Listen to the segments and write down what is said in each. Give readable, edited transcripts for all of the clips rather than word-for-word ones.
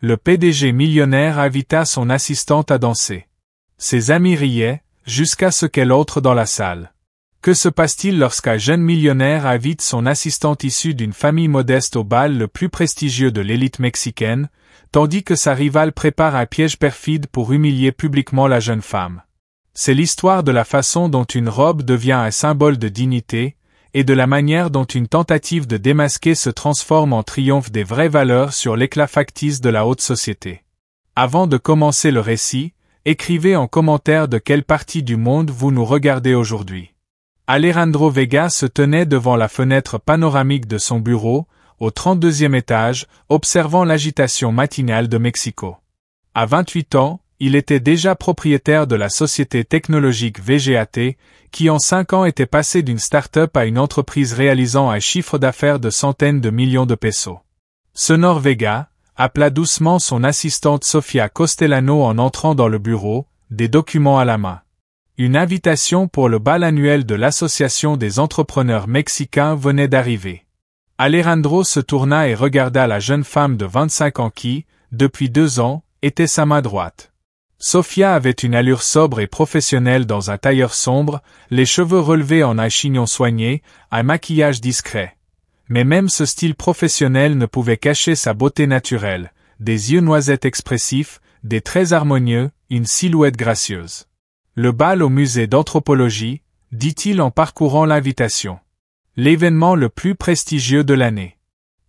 Le PDG millionnaire invita son assistante à danser. Ses amis riaient, jusqu'à ce qu'elle entre dans la salle. Que se passe-t-il lorsqu'un jeune millionnaire invite son assistante issue d'une famille modeste au bal le plus prestigieux de l'élite mexicaine, tandis que sa rivale prépare un piège perfide pour humilier publiquement la jeune femme? C'est l'histoire de la façon dont une robe devient un symbole de dignité, et de la manière dont une tentative de démasquer se transforme en triomphe des vraies valeurs sur l'éclat factice de la haute société. Avant de commencer le récit, écrivez en commentaire de quelle partie du monde vous nous regardez aujourd'hui. Alejandro Vega se tenait devant la fenêtre panoramique de son bureau, au 32e étage, observant l'agitation matinale de Mexico. À 28 ans, il était déjà propriétaire de la société technologique VGAT, qui en 5 ans était passée d'une start-up à une entreprise réalisant un chiffre d'affaires de centaines de millions de pesos. Sonor Vega appela doucement son assistante Sofia Costellano en entrant dans le bureau, des documents à la main. Une invitation pour le bal annuel de l'Association des entrepreneurs mexicains venait d'arriver. Alejandro se tourna et regarda la jeune femme de 25 ans qui, depuis 2 ans, était sa main droite. Sofia avait une allure sobre et professionnelle dans un tailleur sombre, les cheveux relevés en un chignon soigné, un maquillage discret. Mais même ce style professionnel ne pouvait cacher sa beauté naturelle, des yeux noisettes expressifs, des traits harmonieux, une silhouette gracieuse. Le bal au musée d'anthropologie, dit-il en parcourant l'invitation. L'événement le plus prestigieux de l'année.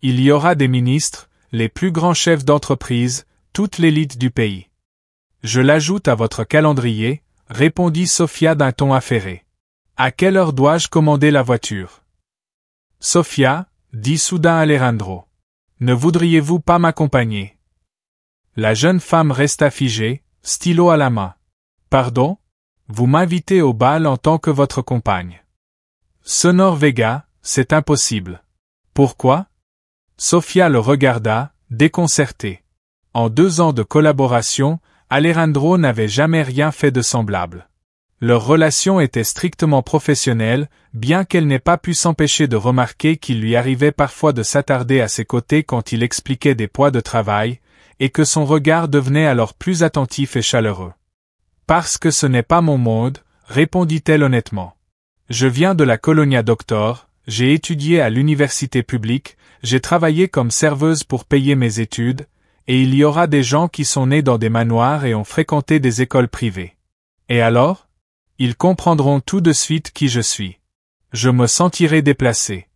Il y aura des ministres, les plus grands chefs d'entreprise, toute l'élite du pays. Je l'ajoute à votre calendrier, répondit Sofia d'un ton affairé. À quelle heure dois-je commander la voiture? Sofia, dit soudain Alejandro. Ne voudriez-vous pas m'accompagner? La jeune femme resta figée, stylo à la main. Pardon? Vous m'invitez au bal en tant que votre compagne. Sonor Vega, c'est impossible. Pourquoi? Sofia le regarda, déconcertée. En 2 ans de collaboration, Alejandro n'avait jamais rien fait de semblable. Leur relation était strictement professionnelle, bien qu'elle n'ait pas pu s'empêcher de remarquer qu'il lui arrivait parfois de s'attarder à ses côtés quand il expliquait des poids de travail, et que son regard devenait alors plus attentif et chaleureux. Parce que ce n'est pas mon monde, répondit-elle honnêtement. Je viens de la Colonia Doctor, j'ai étudié à l'université publique, j'ai travaillé comme serveuse pour payer mes études, et il y aura des gens qui sont nés dans des manoirs et ont fréquenté des écoles privées. Et alors? Ils comprendront tout de suite qui je suis. Je me sentirai déplacé.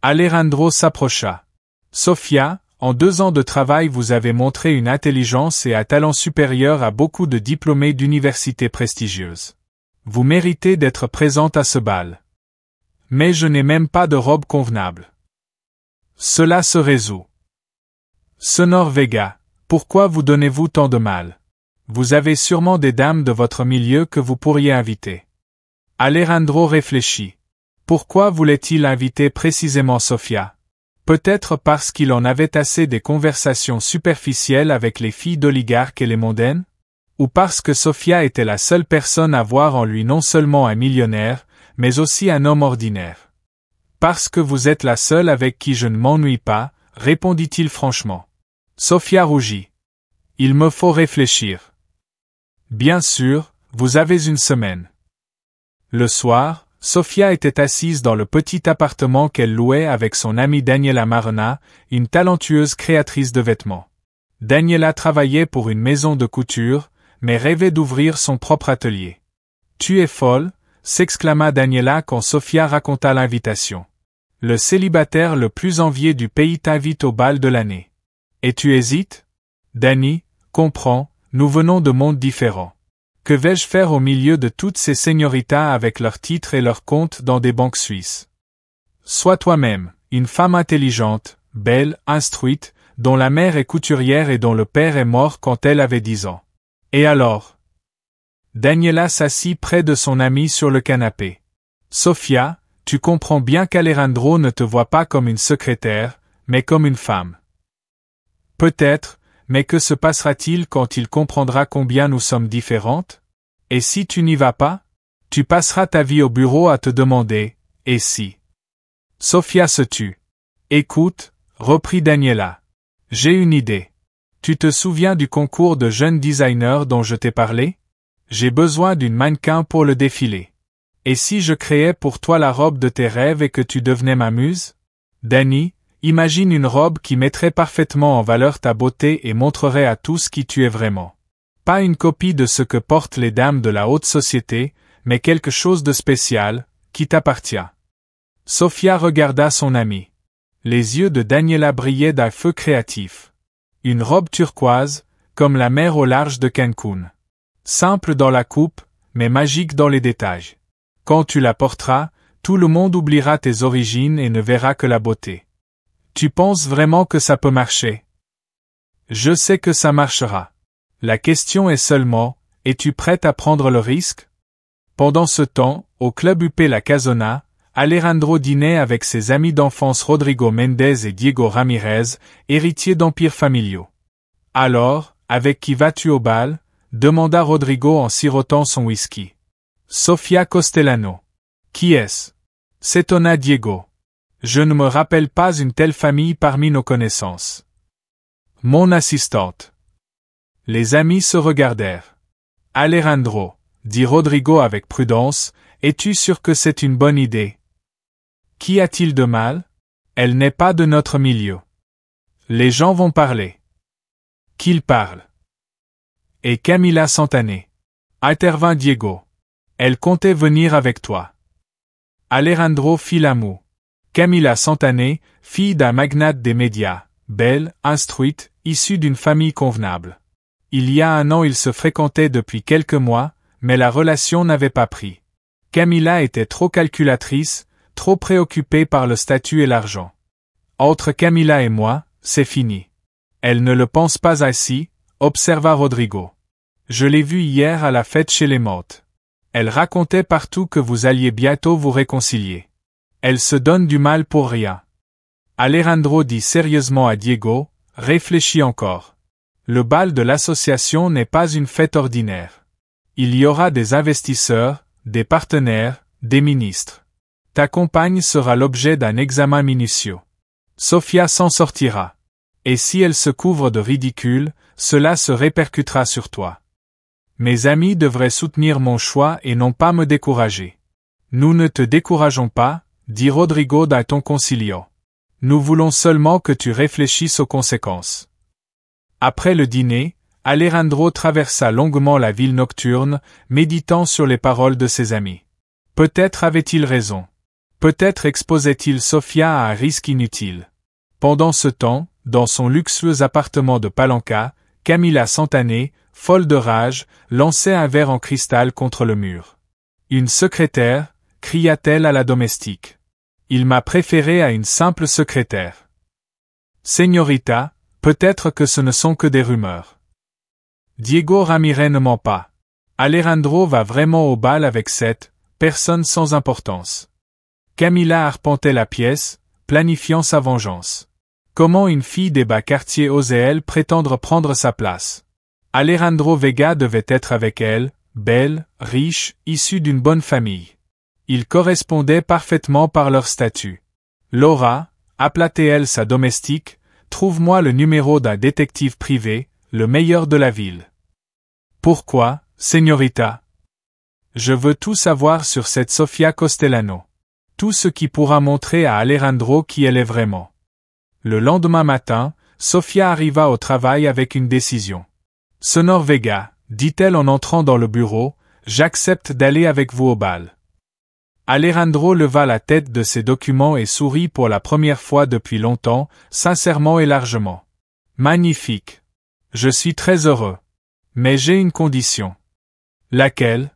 Alejandro s'approcha. Sofia, en 2 ans de travail vous avez montré une intelligence et un talent supérieur à beaucoup de diplômés d'universités prestigieuses. Vous méritez d'être présente à ce bal. Mais je n'ai même pas de robe convenable. Cela se résout. Sonor Vega, pourquoi vous donnez-vous tant de mal? Vous avez sûrement des dames de votre milieu que vous pourriez inviter. Alejandro réfléchit. Pourquoi voulait-il inviter précisément Sofia? Peut-être parce qu'il en avait assez des conversations superficielles avec les filles d'oligarques et les mondaines? Ou parce que Sofia était la seule personne à voir en lui non seulement un millionnaire, mais aussi un homme ordinaire? Parce que vous êtes la seule avec qui je ne m'ennuie pas, répondit-il franchement. Sofia rougit. Il me faut réfléchir. Bien sûr, vous avez une semaine. Le soir, Sofia était assise dans le petit appartement qu'elle louait avec son amie Daniela Marona, une talentueuse créatrice de vêtements. Daniela travaillait pour une maison de couture, mais rêvait d'ouvrir son propre atelier. Tu es folle, s'exclama Daniela quand Sofia raconta l'invitation. Le célibataire le plus envié du pays t'invite au bal de l'année. Et tu hésites? Dani, comprends, nous venons de mondes différents. Que vais-je faire au milieu de toutes ces señoritas avec leurs titres et leurs comptes dans des banques suisses? Sois toi-même, une femme intelligente, belle, instruite, dont la mère est couturière et dont le père est mort quand elle avait 10 ans. Et alors? Daniela s'assit près de son amie sur le canapé. Sofia, tu comprends bien qu'Alejandro ne te voit pas comme une secrétaire, mais comme une femme. Peut-être, mais que se passera-t-il quand il comprendra combien nous sommes différentes? Et si tu n'y vas pas? Tu passeras ta vie au bureau à te demander, et si? Sofia se tut. Écoute, reprit Daniela. J'ai une idée. Tu te souviens du concours de jeunes designers dont je t'ai parlé? J'ai besoin d'une mannequin pour le défilé. Et si je créais pour toi la robe de tes rêves et que tu devenais ma muse? Danny, imagine une robe qui mettrait parfaitement en valeur ta beauté et montrerait à tous qui tu es vraiment. Pas une copie de ce que portent les dames de la haute société, mais quelque chose de spécial, qui t'appartient. Sophia regarda son amie. Les yeux de Daniela brillaient d'un feu créatif. Une robe turquoise, comme la mer au large de Cancun. Simple dans la coupe, mais magique dans les détails. Quand tu la porteras, tout le monde oubliera tes origines et ne verra que la beauté. Tu penses vraiment que ça peut marcher? Je sais que ça marchera. La question est seulement, es-tu prête à prendre le risque? Pendant ce temps, au club UP La Casona, Alejandro dînait avec ses amis d'enfance Rodrigo Mendez et Diego Ramirez, héritiers d'empires familiaux. Alors, avec qui vas-tu au bal? Demanda Rodrigo en sirotant son whisky. Sofia Castellano. Qui est-ce? S'étonna Diego. Je ne me rappelle pas une telle famille parmi nos connaissances. Mon assistante. Les amis se regardèrent. Alejandro, dit Rodrigo avec prudence, es-tu sûr que c'est une bonne idée? Qu'y a-t-il de mal? Elle n'est pas de notre milieu. Les gens vont parler. Qu'ils parlent. Et Camila Santané. Intervint Diego. Elle comptait venir avec toi. Alejandro fit la moue. Camila Santané, fille d'un magnate des médias, belle, instruite, issue d'une famille convenable. Il y a 1 an ils se fréquentaient depuis quelques mois, mais la relation n'avait pas pris. Camila était trop calculatrice, trop préoccupée par le statut et l'argent. Entre Camila et moi, c'est fini. Elle ne le pense pas ainsi, observa Rodrigo. Je l'ai vue hier à la fête chez les Mottes. Elle racontait partout que vous alliez bientôt vous réconcilier. Elle se donne du mal pour rien. Alejandro dit sérieusement à Diego, réfléchis encore. Le bal de l'association n'est pas une fête ordinaire. Il y aura des investisseurs, des partenaires, des ministres. Ta compagne sera l'objet d'un examen minutieux. Sophia s'en sortira. Et si elle se couvre de ridicule, cela se répercutera sur toi. Mes amis devraient soutenir mon choix et non pas me décourager. Nous ne te décourageons pas, dit Rodrigo d'un ton conciliant. Nous voulons seulement que tu réfléchisses aux conséquences. Après le dîner, Alejandro traversa longuement la ville nocturne, méditant sur les paroles de ses amis. Peut-être avait-il raison. Peut-être exposait-il Sofia à un risque inutile. Pendant ce temps, dans son luxueux appartement de Palanca, Camila Santané, folle de rage, lançait un verre en cristal contre le mur. Une secrétaire, cria-t-elle à la domestique. Il m'a préféré à une simple secrétaire. Señorita, peut-être que ce ne sont que des rumeurs. Diego Ramirez ne ment pas. Alejandro va vraiment au bal avec cette personne sans importance. Camila arpentait la pièce, planifiant sa vengeance. Comment une fille des bas quartiers osait-elle prétendre prendre sa place? Alejandro Vega devait être avec elle, belle, riche, issue d'une bonne famille. Ils correspondaient parfaitement par leur statut. Laura, appelait-elle sa domestique, trouve-moi le numéro d'un détective privé, le meilleur de la ville. Pourquoi, señorita? Je veux tout savoir sur cette Sofia Castellano. Tout ce qui pourra montrer à Alejandro qui elle est vraiment. Le lendemain matin, Sofia arriva au travail avec une décision. Senor Vega, dit-elle en entrant dans le bureau, j'accepte d'aller avec vous au bal. Alejandro leva la tête de ses documents et sourit pour la première fois depuis longtemps, sincèrement et largement. Magnifique. Je suis très heureux. Mais j'ai une condition. Laquelle?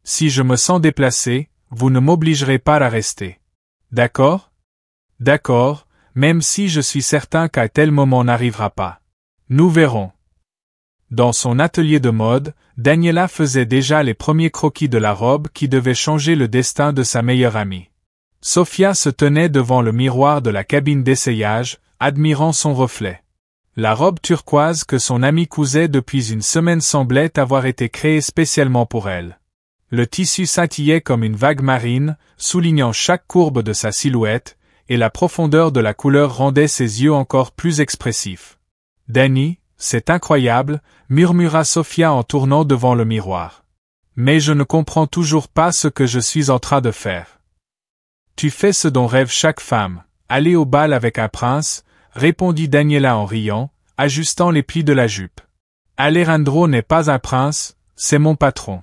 Si je me sens déplacé, vous ne m'obligerez pas à rester. D'accord? D'accord, même si je suis certain qu'un tel moment n'arrivera pas. Nous verrons. Dans son atelier de mode, Daniela faisait déjà les premiers croquis de la robe qui devait changer le destin de sa meilleure amie. Sofia se tenait devant le miroir de la cabine d'essayage, admirant son reflet. La robe turquoise que son amie cousait depuis une semaine semblait avoir été créée spécialement pour elle. Le tissu scintillait comme une vague marine, soulignant chaque courbe de sa silhouette, et la profondeur de la couleur rendait ses yeux encore plus expressifs. Danny, C'est incroyable, murmura Sophia en tournant devant le miroir. Mais je ne comprends toujours pas ce que je suis en train de faire. Tu fais ce dont rêve chaque femme, aller au bal avec un prince, répondit Daniela en riant, ajustant les plis de la jupe. Alejandro n'est pas un prince, c'est mon patron.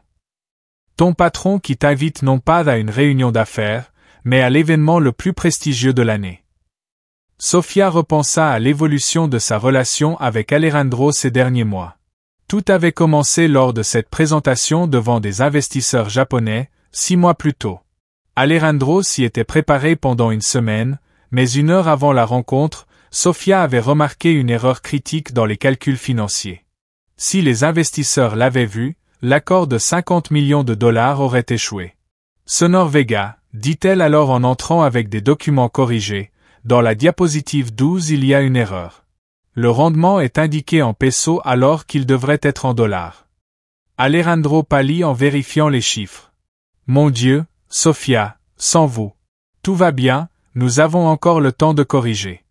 Ton patron qui t'invite non pas à une réunion d'affaires, mais à l'événement le plus prestigieux de l'année. Sophia repensa à l'évolution de sa relation avec Alejandro ces derniers mois. Tout avait commencé lors de cette présentation devant des investisseurs japonais, 6 mois plus tôt. Alejandro s'y était préparé pendant une semaine, mais 1 heure avant la rencontre, Sophia avait remarqué une erreur critique dans les calculs financiers. Si les investisseurs l'avaient vu, l'accord de 50 millions de dollars aurait échoué. Sonor Vega, dit-elle alors en entrant avec des documents corrigés, dans la diapositive 12 il y a une erreur. Le rendement est indiqué en pesos alors qu'il devrait être en dollars. Alejandro pâlit en vérifiant les chiffres. Mon Dieu, Sophia, sans vous. Tout va bien, nous avons encore le temps de corriger.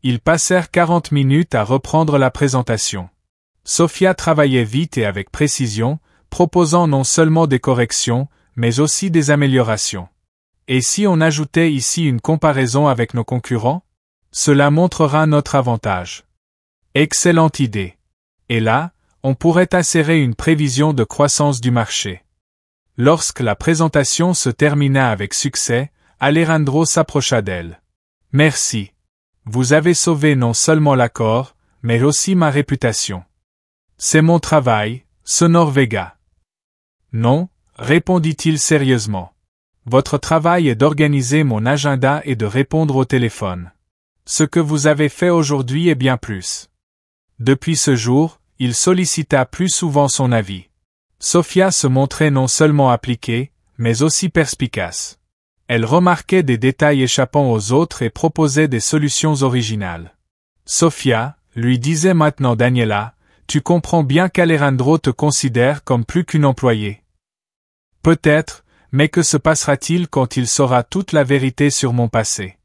Ils passèrent 40 minutes à reprendre la présentation. Sophia travaillait vite et avec précision, proposant non seulement des corrections, mais aussi des améliorations. Et si on ajoutait ici une comparaison avec nos concurrents? Cela montrera notre avantage. Excellente idée. Et là, on pourrait insérer une prévision de croissance du marché. Lorsque la présentation se termina avec succès, Alejandro s'approcha d'elle. Merci. Vous avez sauvé non seulement l'accord, mais aussi ma réputation. C'est mon travail, Sonor Vega. Non, répondit-il sérieusement. Votre travail est d'organiser mon agenda et de répondre au téléphone. Ce que vous avez fait aujourd'hui est bien plus. Depuis ce jour, il sollicita plus souvent son avis. Sophia se montrait non seulement appliquée, mais aussi perspicace. Elle remarquait des détails échappant aux autres et proposait des solutions originales. Sophia, lui disait maintenant Daniela, tu comprends bien qu'Alejandro te considère comme plus qu'une employée. Peut-être, mais que se passera-t-il quand il saura toute la vérité sur mon passé?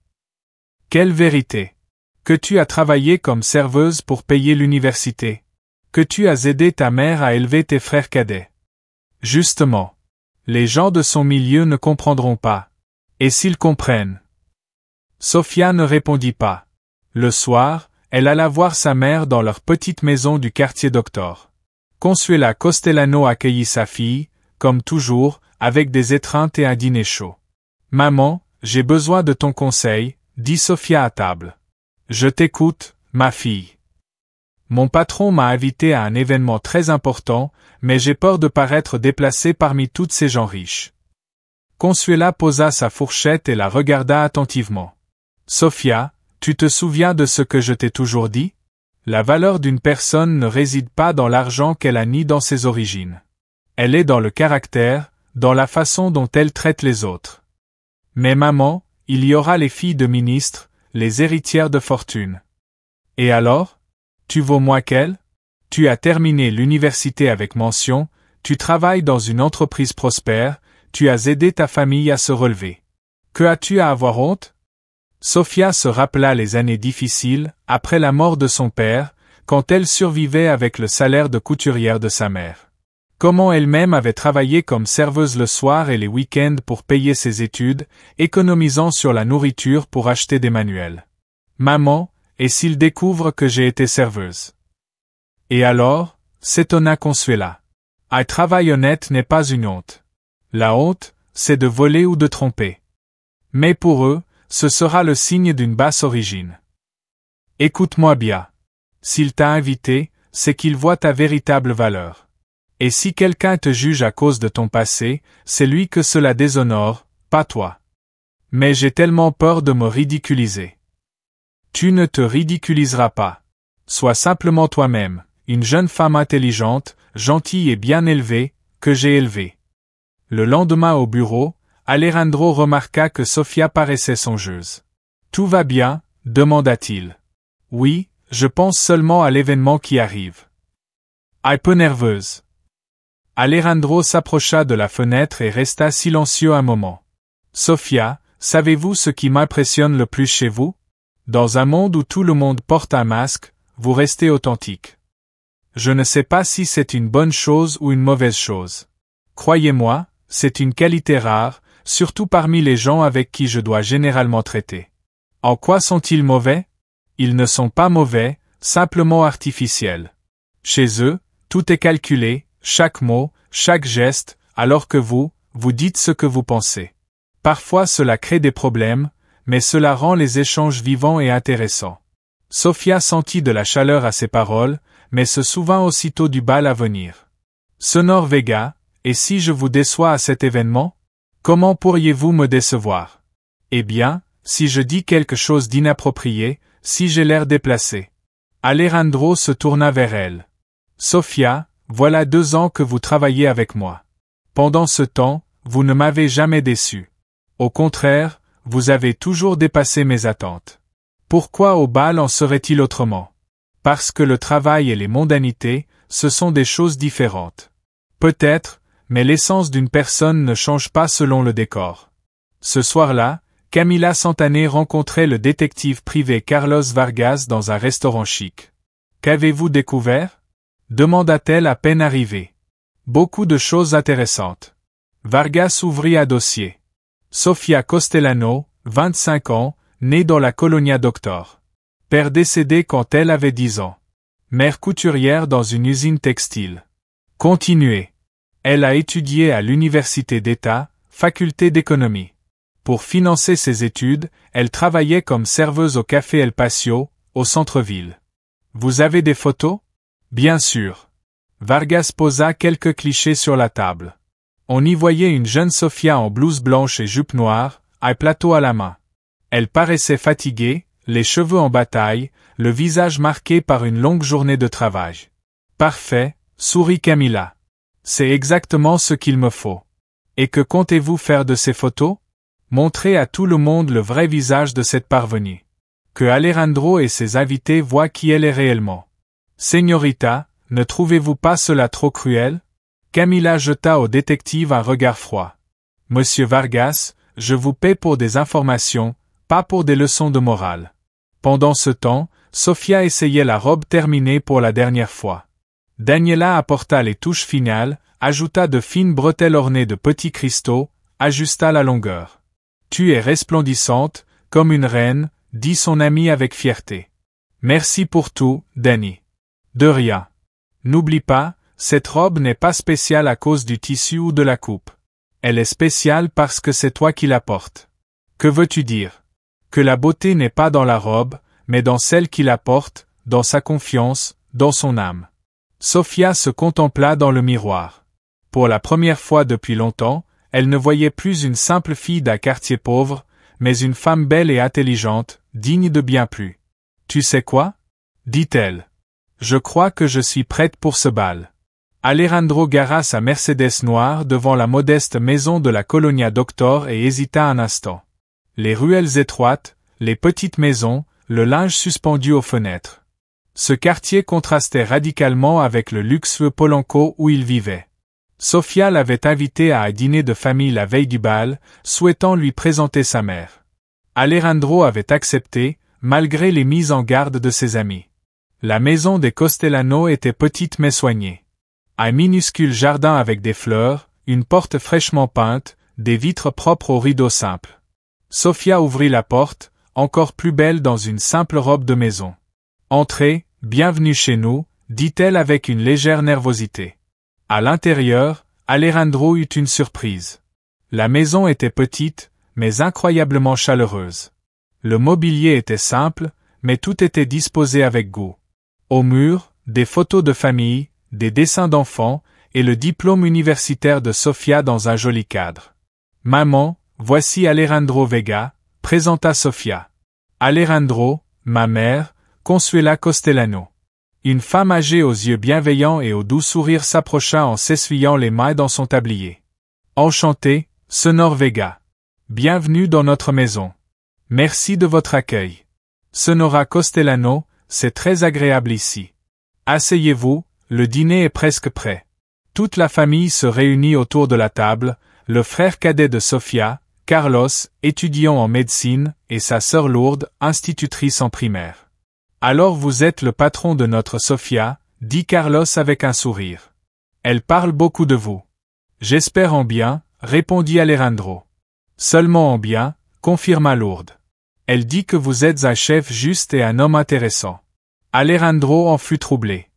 Quelle vérité? Que tu as travaillé comme serveuse pour payer l'université. Que tu as aidé ta mère à élever tes frères cadets. Justement. Les gens de son milieu ne comprendront pas. Et s'ils comprennent? Sophia ne répondit pas. Le soir, elle alla voir sa mère dans leur petite maison du quartier Doctor. Consuela Costellano accueillit sa fille, comme toujours, avec des étreintes et un dîner chaud. Maman, j'ai besoin de ton conseil, dit Sophia à table. Je t'écoute, ma fille. Mon patron m'a invité à un événement très important, mais j'ai peur de paraître déplacé parmi toutes ces gens riches. Consuela posa sa fourchette et la regarda attentivement. Sophia, tu te souviens de ce que je t'ai toujours dit? La valeur d'une personne ne réside pas dans l'argent qu'elle a ni dans ses origines. Elle est dans le caractère, dans la façon dont elle traite les autres. Mais maman, il y aura les filles de ministres, les héritières de fortune. Et alors? Tu vaux moins qu'elles? Tu as terminé l'université avec mention, tu travailles dans une entreprise prospère, tu as aidé ta famille à se relever. Que as-tu à avoir honte? Sophia se rappela les années difficiles, après la mort de son père, quand elle survivait avec le salaire de couturière de sa mère. Comment elle-même avait travaillé comme serveuse le soir et les week-ends pour payer ses études, économisant sur la nourriture pour acheter des manuels. Maman, et s'il découvre que j'ai été serveuse? Et alors? S'étonna Consuela. Un travail honnête n'est pas une honte. La honte, c'est de voler ou de tromper. Mais pour eux, ce sera le signe d'une basse origine. Écoute-moi bien. S'il t'a invité, c'est qu'il voit ta véritable valeur. Et si quelqu'un te juge à cause de ton passé, c'est lui que cela déshonore, pas toi. Mais j'ai tellement peur de me ridiculiser. Tu ne te ridiculiseras pas. Sois simplement toi-même, une jeune femme intelligente, gentille et bien élevée, que j'ai élevée. Le lendemain au bureau, Alejandro remarqua que Sophia paraissait songeuse. Tout va bien? Demanda-t-il. Oui, je pense seulement à l'événement qui arrive. Un peu nerveuse. Alejandro s'approcha de la fenêtre et resta silencieux un moment. Sophia, savez-vous ce qui m'impressionne le plus chez vous? Dans un monde où tout le monde porte un masque, vous restez authentique. Je ne sais pas si c'est une bonne chose ou une mauvaise chose. Croyez-moi, c'est une qualité rare, surtout parmi les gens avec qui je dois généralement traiter. En quoi sont-ils mauvais? Ils ne sont pas mauvais, simplement artificiels. Chez eux, tout est calculé, chaque mot, chaque geste, alors que vous dites ce que vous pensez. Parfois cela crée des problèmes, mais cela rend les échanges vivants et intéressants. Sophia sentit de la chaleur à ses paroles, mais se souvint aussitôt du bal à venir. Sonor Vega, et si je vous déçois à cet événement? Comment pourriez-vous me décevoir? Eh bien, si je dis quelque chose d'inapproprié, si j'ai l'air déplacé. Alejandro se tourna vers elle. Sophia, voilà 2 ans que vous travaillez avec moi. Pendant ce temps, vous ne m'avez jamais déçu. Au contraire, vous avez toujours dépassé mes attentes. Pourquoi au bal en serait-il autrement? Parce que le travail et les mondanités, ce sont des choses différentes. Peut-être, mais l'essence d'une personne ne change pas selon le décor. Ce soir-là, Camila Santané rencontrait le détective privé Carlos Vargas dans un restaurant chic. Qu'avez-vous découvert? Demanda-t-elle à peine arrivée. Beaucoup de choses intéressantes. Vargas ouvrit un dossier. Sofia Costellano, 25 ans, née dans la Colonia Doctor. Père décédé quand elle avait 10 ans. Mère couturière dans une usine textile. Continuez. Elle a étudié à l'Université d'État, faculté d'économie. Pour financer ses études, elle travaillait comme serveuse au café El Patio, au centre-ville. Vous avez des photos? Bien sûr. Vargas posa quelques clichés sur la table. On y voyait une jeune Sofia en blouse blanche et jupe noire, un plateau à la main. Elle paraissait fatiguée, les cheveux en bataille, le visage marqué par une longue journée de travail. Parfait, sourit Camila. C'est exactement ce qu'il me faut. Et que comptez-vous faire de ces photos? Montrer à tout le monde le vrai visage de cette parvenue. Que Alejandro et ses invités voient qui elle est réellement. Señorita, ne trouvez-vous pas cela trop cruel? Camila jeta au détective un regard froid. Monsieur Vargas, je vous paie pour des informations, pas pour des leçons de morale. Pendant ce temps, Sofia essayait la robe terminée pour la dernière fois. Daniela apporta les touches finales, ajouta de fines bretelles ornées de petits cristaux, ajusta la longueur. Tu es resplendissante, comme une reine, dit son amie avec fierté. Merci pour tout, Dani. De rien. N'oublie pas, cette robe n'est pas spéciale à cause du tissu ou de la coupe. Elle est spéciale parce que c'est toi qui la portes. Que veux-tu dire? Que la beauté n'est pas dans la robe, mais dans celle qui la porte, dans sa confiance, dans son âme. Sofia se contempla dans le miroir. Pour la première fois depuis longtemps, elle ne voyait plus une simple fille d'un quartier pauvre, mais une femme belle et intelligente, digne de bien plus. Tu sais quoi? Dit-elle. Je crois que je suis prête pour ce bal. Alejandro gara sa Mercedes noire devant la modeste maison de la Colonia Doctor et hésita un instant. Les ruelles étroites, les petites maisons, le linge suspendu aux fenêtres. Ce quartier contrastait radicalement avec le luxueux Polanco où il vivait. Sofia l'avait invité à un dîner de famille la veille du bal, souhaitant lui présenter sa mère. Alejandro avait accepté, malgré les mises en garde de ses amis. La maison des Costellano était petite mais soignée. Un minuscule jardin avec des fleurs, une porte fraîchement peinte, des vitres propres aux rideaux simples. Sofia ouvrit la porte, encore plus belle dans une simple robe de maison. Entrez, bienvenue chez nous, dit-elle avec une légère nervosité. À l'intérieur, Alejandro eut une surprise. La maison était petite, mais incroyablement chaleureuse. Le mobilier était simple, mais tout était disposé avec goût. Au mur, des photos de famille, des dessins d'enfants, et le diplôme universitaire de Sofia dans un joli cadre. Maman, voici Alejandro Vega, présenta Sofia. Alejandro, ma mère, Consuela Costellano. Une femme âgée aux yeux bienveillants et au doux sourire s'approcha en s'essuyant les mains dans son tablier. Enchanté, Sonor Vega. Bienvenue dans notre maison. Merci de votre accueil. Sonora Costellano, c'est très agréable ici. Asseyez-vous, le dîner est presque prêt. Toute la famille se réunit autour de la table, le frère cadet de Sofia, Carlos, étudiant en médecine, et sa sœur Lourdes, institutrice en primaire. Alors vous êtes le patron de notre Sofia, dit Carlos avec un sourire. Elle parle beaucoup de vous. J'espère en bien, répondit Alejandro. Seulement en bien, confirma Lourdes. Elle dit que vous êtes un chef juste et un homme intéressant. Alejandro en fut troublé.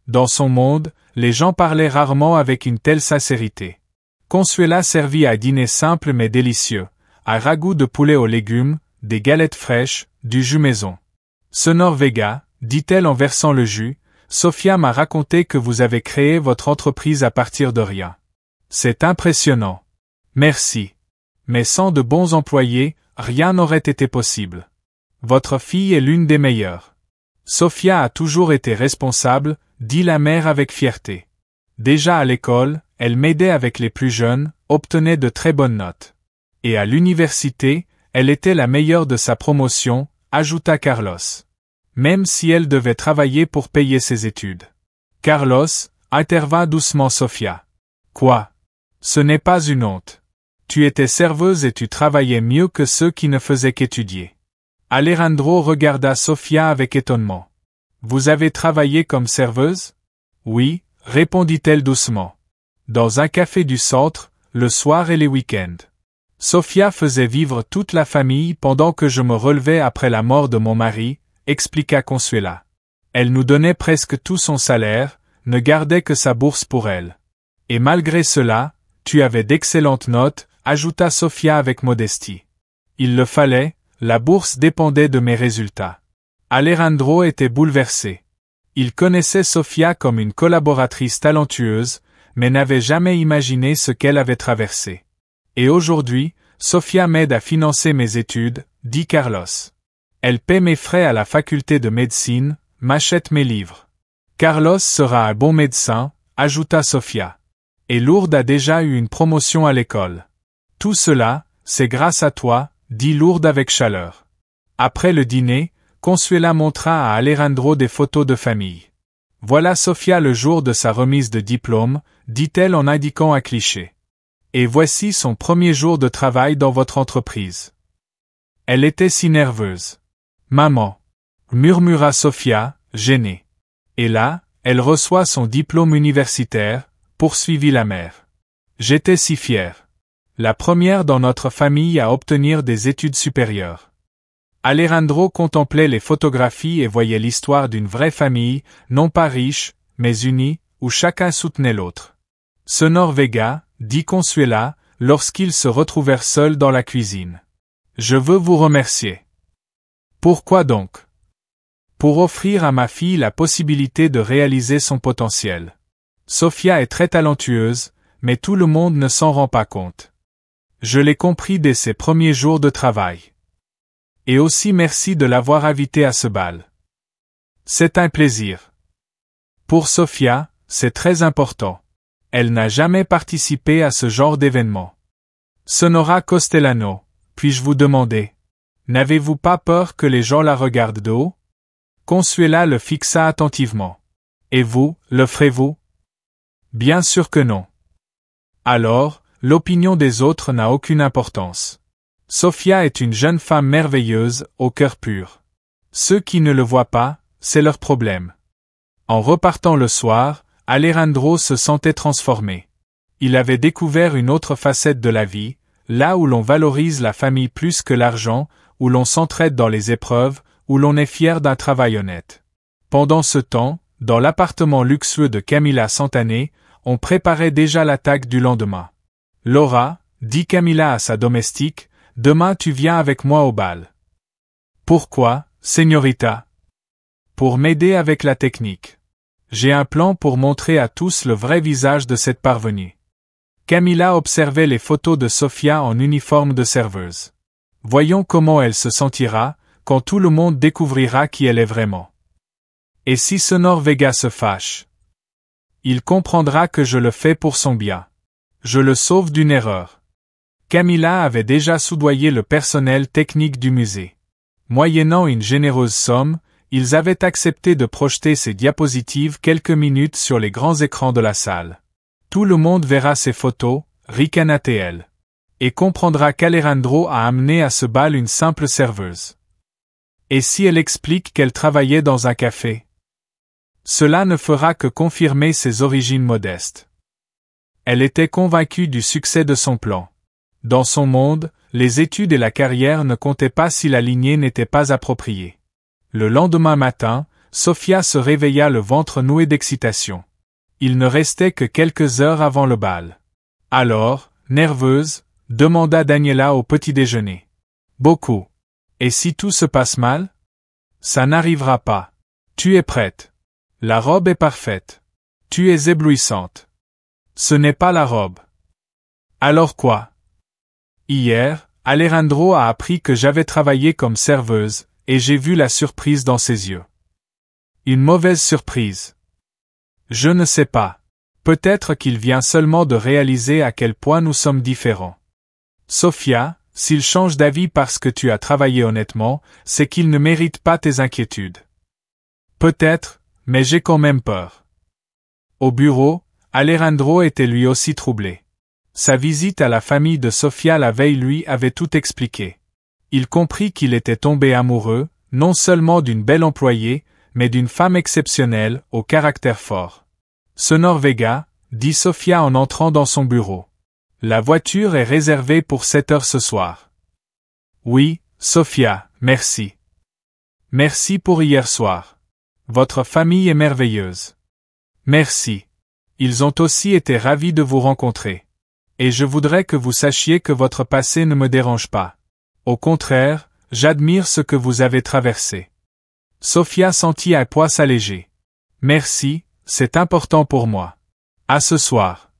Dans son monde, les gens parlaient rarement avec une telle sincérité. Consuela servit un dîner simple mais délicieux, un ragoût de poulet aux légumes, des galettes fraîches, du jus maison. Senor Vega, dit-elle en versant le jus, Sofia m'a raconté que vous avez créé votre entreprise à partir de rien. C'est impressionnant. Merci. Mais sans de bons employés, rien n'aurait été possible. Votre fille est l'une des meilleures. Sofia a toujours été responsable, dit la mère avec fierté. Déjà à l'école, elle m'aidait avec les plus jeunes, obtenait de très bonnes notes. Et à l'université, elle était la meilleure de sa promotion, ajouta Carlos. Même si elle devait travailler pour payer ses études. Carlos, intervint doucement Sofia. Quoi? Ce n'est pas une honte. Tu étais serveuse et tu travaillais mieux que ceux qui ne faisaient qu'étudier. Alejandro regarda Sofia avec étonnement. Vous avez travaillé comme serveuse? Oui, répondit-elle doucement. Dans un café du centre, le soir et les week-ends. Sofia faisait vivre toute la famille pendant que je me relevais après la mort de mon mari, expliqua Consuela. Elle nous donnait presque tout son salaire, ne gardait que sa bourse pour elle. Et malgré cela, tu avais d'excellentes notes, ajouta Sofia avec modestie. Il le fallait, la bourse dépendait de mes résultats. Alejandro était bouleversé. Il connaissait Sofia comme une collaboratrice talentueuse, mais n'avait jamais imaginé ce qu'elle avait traversé. Et aujourd'hui, Sofia m'aide à financer mes études, dit Carlos. Elle paie mes frais à la faculté de médecine, m'achète mes livres. Carlos sera un bon médecin, ajouta Sofia. Et Lourdes a déjà eu une promotion à l'école. Tout cela, c'est grâce à toi, dit Lourdes avec chaleur. Après le dîner, Consuela montra à Alejandro des photos de famille. Voilà Sofia le jour de sa remise de diplôme, dit-elle en indiquant un cliché. Et voici son premier jour de travail dans votre entreprise. Elle était si nerveuse. Maman, murmura Sofia, gênée. Et là, elle reçoit son diplôme universitaire, poursuivit la mère. J'étais si fière. La première dans notre famille à obtenir des études supérieures. Alejandro contemplait les photographies et voyait l'histoire d'une vraie famille, non pas riche, mais unie, où chacun soutenait l'autre. Senor Vega, dit Consuela, lorsqu'ils se retrouvèrent seuls dans la cuisine. Je veux vous remercier. Pourquoi donc? Pour offrir à ma fille la possibilité de réaliser son potentiel. Sofia est très talentueuse, mais tout le monde ne s'en rend pas compte. Je l'ai compris dès ses premiers jours de travail. Et aussi merci de l'avoir invitée à ce bal. C'est un plaisir. Pour Sofia, c'est très important. Elle n'a jamais participé à ce genre d'événement. Sonora Costellano, puis-je vous demander? N'avez-vous pas peur que les gens la regardent de haut? Consuela le fixa attentivement. Et vous, le ferez-vous? Bien sûr que non. Alors, l'opinion des autres n'a aucune importance. Sofia est une jeune femme merveilleuse, au cœur pur. Ceux qui ne le voient pas, c'est leur problème. En repartant le soir, Alejandro se sentait transformé. Il avait découvert une autre facette de la vie, là où l'on valorise la famille plus que l'argent, où l'on s'entraide dans les épreuves, où l'on est fier d'un travail honnête. Pendant ce temps, dans l'appartement luxueux de Camila Santané, on préparait déjà l'attaque du lendemain. Laura, dit Camila à sa domestique, demain tu viens avec moi au bal. Pourquoi, señorita? Pour m'aider avec la technique. J'ai un plan pour montrer à tous le vrai visage de cette parvenue. Camila observait les photos de Sofia en uniforme de serveuse. Voyons comment elle se sentira, quand tout le monde découvrira qui elle est vraiment. Et si Senor Vega se fâche? Il comprendra que je le fais pour son bien. Je le sauve d'une erreur. Camila avait déjà soudoyé le personnel technique du musée. Moyennant une généreuse somme, ils avaient accepté de projeter ces diapositives quelques minutes sur les grands écrans de la salle. Tout le monde verra ces photos, ricana-t-elle. Et comprendra qu'Alejandro a amené à ce bal une simple serveuse. Et si elle explique qu'elle travaillait dans un café? Cela ne fera que confirmer ses origines modestes. Elle était convaincue du succès de son plan. Dans son monde, les études et la carrière ne comptaient pas si la lignée n'était pas appropriée. Le lendemain matin, Sophia se réveilla le ventre noué d'excitation. Il ne restait que quelques heures avant le bal. Alors, nerveuse, demanda Daniela au petit déjeuner. Beaucoup. Et si tout se passe mal? Ça n'arrivera pas. Tu es prête. La robe est parfaite. Tu es éblouissante. Ce n'est pas la robe. Alors quoi? Hier, Alejandro a appris que j'avais travaillé comme serveuse, et j'ai vu la surprise dans ses yeux. Une mauvaise surprise. Je ne sais pas. Peut-être qu'il vient seulement de réaliser à quel point nous sommes différents. Sophia, s'il change d'avis parce que tu as travaillé honnêtement, c'est qu'il ne mérite pas tes inquiétudes. Peut-être, mais j'ai quand même peur. Au bureau, Alejandro était lui aussi troublé. Sa visite à la famille de Sophia la veille lui avait tout expliqué. Il comprit qu'il était tombé amoureux, non seulement d'une belle employée, mais d'une femme exceptionnelle, au caractère fort. Sonor Vega, dit Sophia en entrant dans son bureau. La voiture est réservée pour 7 heures ce soir. Oui, Sophia, merci. Merci pour hier soir. Votre famille est merveilleuse. Merci. Ils ont aussi été ravis de vous rencontrer. Et je voudrais que vous sachiez que votre passé ne me dérange pas. Au contraire, j'admire ce que vous avez traversé. Sophia sentit un poids s'alléger. Merci, c'est important pour moi. À ce soir.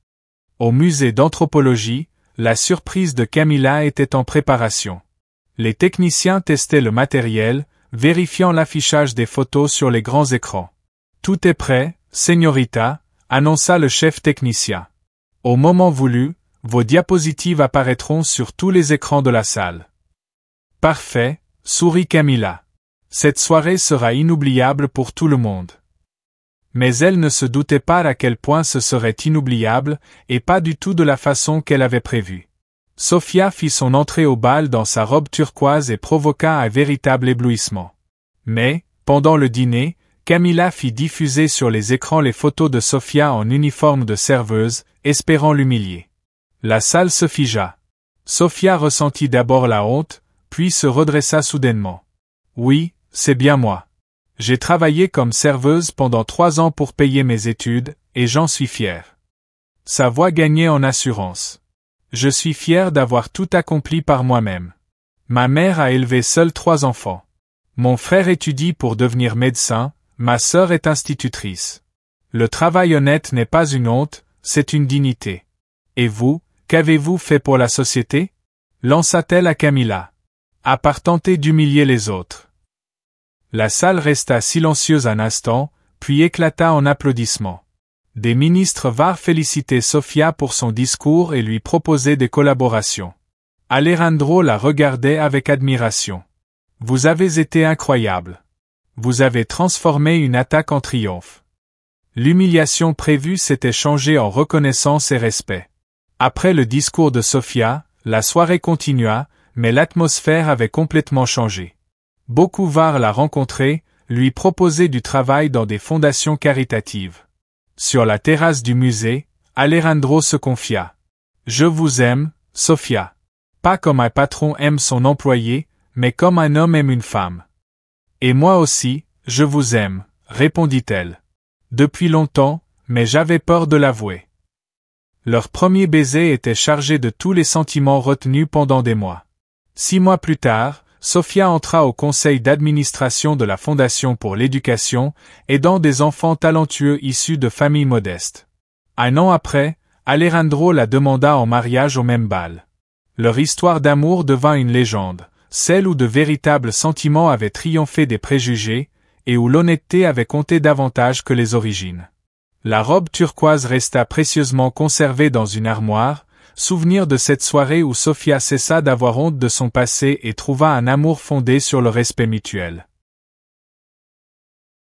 Au musée d'anthropologie, la surprise de Camila était en préparation. Les techniciens testaient le matériel, vérifiant l'affichage des photos sur les grands écrans. Tout est prêt, señorita, annonça le chef technicien. Au moment voulu, vos diapositives apparaîtront sur tous les écrans de la salle. Parfait, sourit Camila. Cette soirée sera inoubliable pour tout le monde. Mais elle ne se doutait pas à quel point ce serait inoubliable, et pas du tout de la façon qu'elle avait prévue. Sophia fit son entrée au bal dans sa robe turquoise et provoqua un véritable éblouissement. Mais, pendant le dîner, Camila fit diffuser sur les écrans les photos de Sophia en uniforme de serveuse, espérant l'humilier. La salle se figea. Sophia ressentit d'abord la honte, puis se redressa soudainement. Oui, c'est bien moi. J'ai travaillé comme serveuse pendant 3 ans pour payer mes études, et j'en suis fier. Sa voix gagnait en assurance. Je suis fier d'avoir tout accompli par moi-même. Ma mère a élevé seule 3 enfants. Mon frère étudie pour devenir médecin, ma sœur est institutrice. Le travail honnête n'est pas une honte, c'est une dignité. Et vous, qu'avez-vous fait pour la société? Lança-t-elle à Camila. À part tenter d'humilier les autres. La salle resta silencieuse un instant, puis éclata en applaudissements. Des ministres vinrent féliciter Sophia pour son discours et lui proposer des collaborations. Alejandro la regardait avec admiration. Vous avez été incroyable. Vous avez transformé une attaque en triomphe. L'humiliation prévue s'était changée en reconnaissance et respect. Après le discours de Sophia, la soirée continua, mais l'atmosphère avait complètement changé. Beaucoup vinrent la rencontrer, lui proposer du travail dans des fondations caritatives. Sur la terrasse du musée, Alejandro se confia. Je vous aime, Sophia. Pas comme un patron aime son employé, mais comme un homme aime une femme. Et moi aussi, je vous aime, répondit-elle. Depuis longtemps, mais j'avais peur de l'avouer. Leur premier baiser était chargé de tous les sentiments retenus pendant des mois. 6 mois plus tard, Sophia entra au conseil d'administration de la Fondation pour l'éducation, aidant des enfants talentueux issus de familles modestes. 1 an après, Alejandro la demanda en mariage au même bal. Leur histoire d'amour devint une légende, celle où de véritables sentiments avaient triomphé des préjugés, et où l'honnêteté avait compté davantage que les origines. La robe turquoise resta précieusement conservée dans une armoire, souvenir de cette soirée où Sophia cessa d'avoir honte de son passé et trouva un amour fondé sur le respect mutuel.